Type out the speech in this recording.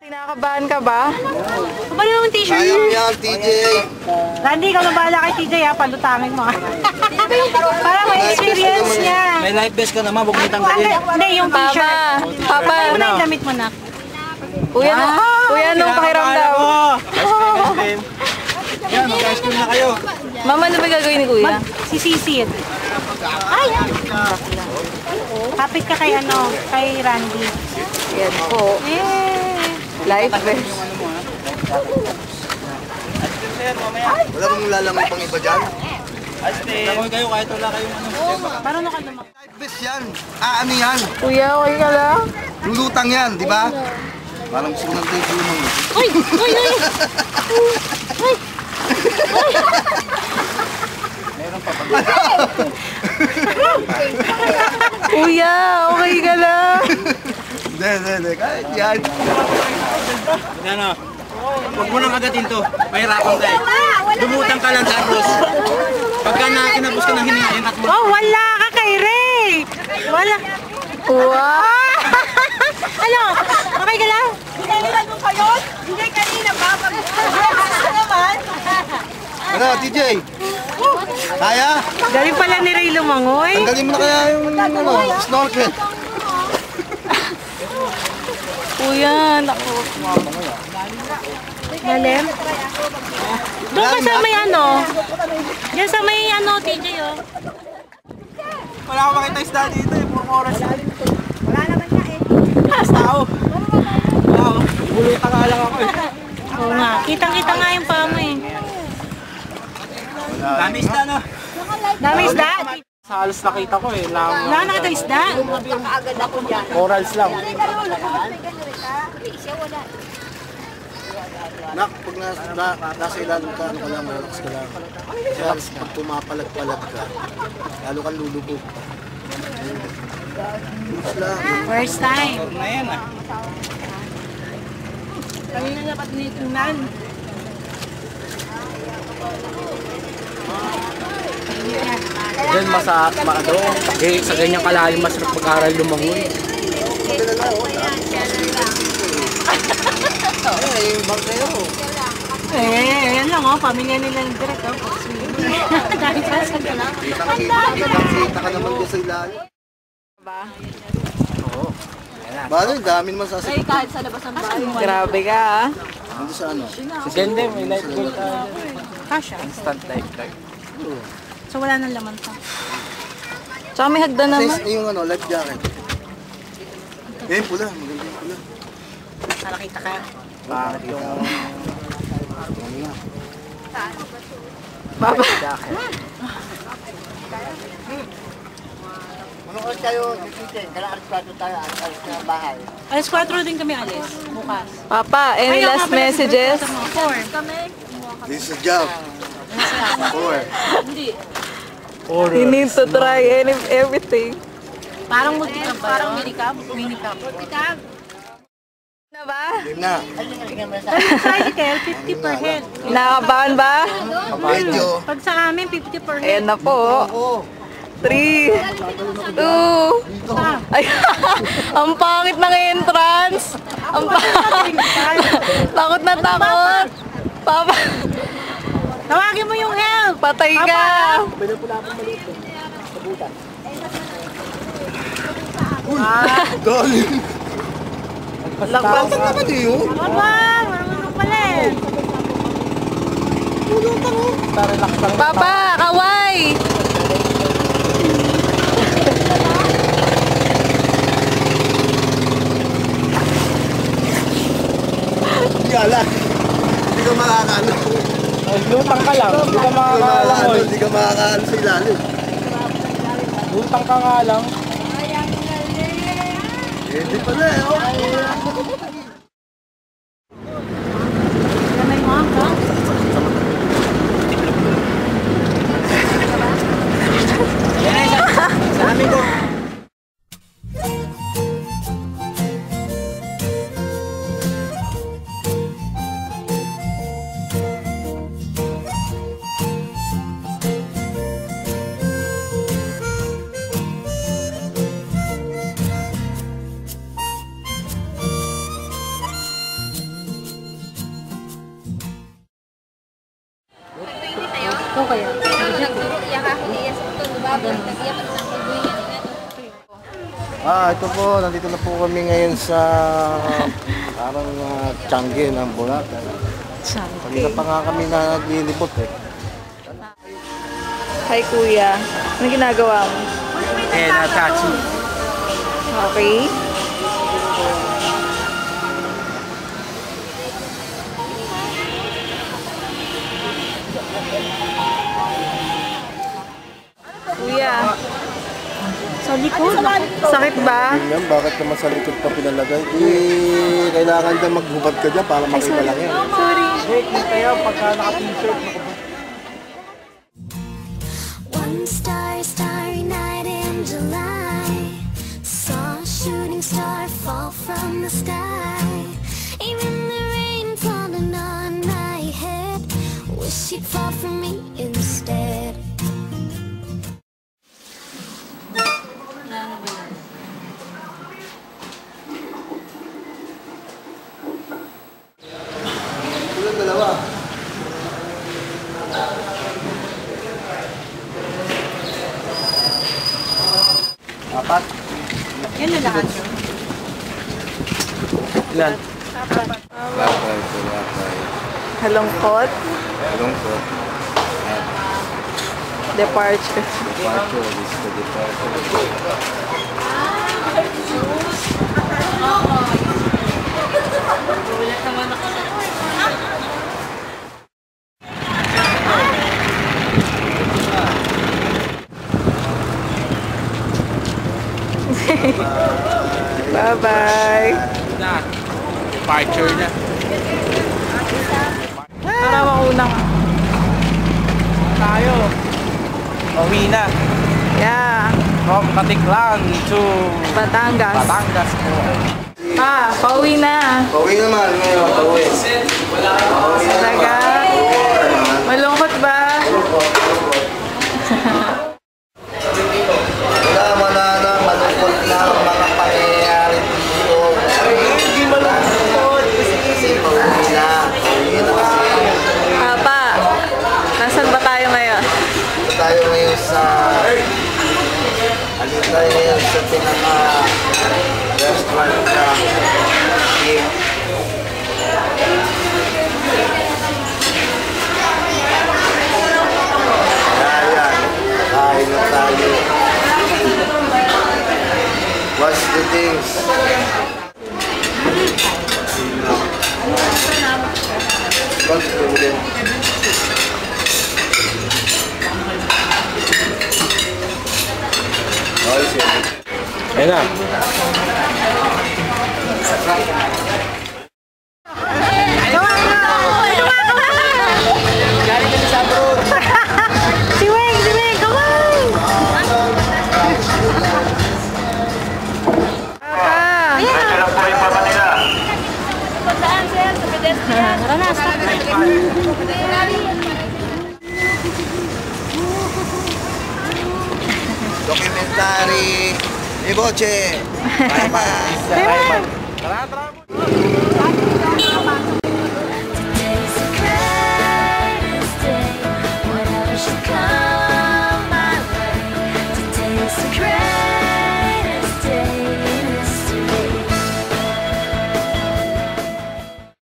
Kinakabahan ka ba? Kapag naman t-shirt? Sayang yan, TJ. Randy, ikaw na bahala kay TJ ha, palutangin mo. Para may experience niya. May life vest ka naman, huwag mo tanggalin. Hindi, yung t-shirt. Papa, Ano na yung damit mo na? kuya, nung pakiramdam. Yan, mag-ice cream na kayo. Mama, ano ba gagawin ni kuya? Sisisid. Ay! Kapit ka kay kay Randy. Yan po. Life vest. Wala mong lalangoy pang iba dyan? Langoy kayo kahit wala kayong Paano ka naman? Life vest yan. Ano yan? Kuya, okay ka lang? Lulutang yan, di ba? Parang gusto ko ng tayo mo. Uy! Uy! Uy! Uy! Meron pa ba? Kuya, okay ka lang? Hindi. Kahit yan. Yan o. Huwag mo nang agatin to. Mahirapan ka eh. Dumutang ka lang tapos. Pagka kinabos ka ng hininga, yung cut mo. Oh, wala ka kay Ray! Wala. Wow! Ano? Okay ka lang? Hinalilan mo pa yun? Hindi kanina pa. Ano naman? Ano, TJ? Kaya? Galing pala ni Ray lumangoy. Tanggalin mo na kaya yung snorkel. Kuya, naku. Galing? Doon ka sa may Diyan sa may TJ oh. Wala akong makita isda dito eh. Puro oras. Wala naman niya eh. Tao. Wala ako. Bulutan ka lang ako eh. Oo nga. Kitang-kita nga yung paa mo eh. Dami isda no? Dami isda? Sa halos nakita ko eh. Wala nakita isda? Corals lang. Nak, pag nasa ilalim ka, ano ka lang, relax ka lang. Kaya pag pumapalag-palag ka, lalo kang lulubog. Relax lang. First time. Na yan ah. Kanina dapat nitunan. Yan sa ganyang kalalim masarap mag-aral lumangoy. Yung bang kayo. Yan lang pamilya nila ng direct Dahil sa ka lang. Kita ka naman doon sa ilalim. Ba? Balo, dami naman sasagot. Kahit sa labas ng bahay. Grabe ka Nandun sa ano? Si Gende, may life gold ka. Kasha. Instant lifetime. So wala nang laman pa. Tsaka may hagdan naman. Says yung life jacket. Yung pula, maganda yung pula. Nakakita ka. Bakit yung Papa. Ano oras kayo, Tite? Kailangan tayo, alis na bahay. Alas 4 din kami alis. Bukas. Papa, any last messages? 4. This is a job. You need to try everything. Parang multicam ba? Parang minicam? Minicam. Na ba? Game na. Tricycle, 50 per head. Nakakabahan ba? Medyo. Pag sa amin, 50 per head. Ayan na po. 3, 2, ay, ang pangit ng entrance. Ang pangit. Takot na takot. Papa, Tawagin mo yung help! patay ka. Galing. Lagpas. Bakit naman yun? Aba, marunong pala eh. Papa, kaway. Yala. Hindi ka makakaano. lutang ka lang. Hindi ka makakalangoy. Hindi ka makakaano sa ilalim. Lutang ka nga lang. Hindi pala eh. Kamay mo ka? Sa amin ko. Ito po, nandito na po kami ngayon sa parang Changi ng Boracay. Kanina pa nga kami na naglilibot eh. Hi, kuya. Ano ginagawa mo? Natachi. Okay. Kuya, Sa likod. sakit ba? Yan, bakit naman sa likod pa pinalagay? Kailangan dyan maghubad ka dyan para makita lang yan. Sorry. Kita yan pagka naka-t-shirt. One starry night in July, saw a shooting star fall from the sky. Even the rain falling on my head, wish you'd fall for me instead. Ilan dalawa? Apat? Yan na lahat yun. Ilan? Lakay. Halongkot. Lungkot. Departure. Departure. This is the departure. Bye-bye. Na. Departure na. Para maunang. Tayo. Pauwi na. Yeah. From Katiklan to Batangas. Batangas po. Pauwi na. Pauwi naman ngayon. Pauwi. Talaga? Malungkot ba? Wala na. Malungkot na ang mga pangyayari dito. Hindi malungkot. Kasi pauwi na. Pauwi na kasi. Papa, nasan ba tayo ngayon? Dito tayo ngayon sa... Dito tayo ngayon sa pinaka-restaurant na Kim. Ayan. Kain na tayo. What's the things? What's the things? Ayos yan. Ayun na. Si Weng, kaway! Tara na, stop. Documentary. Iboche. Bye-bye. Tara, tara.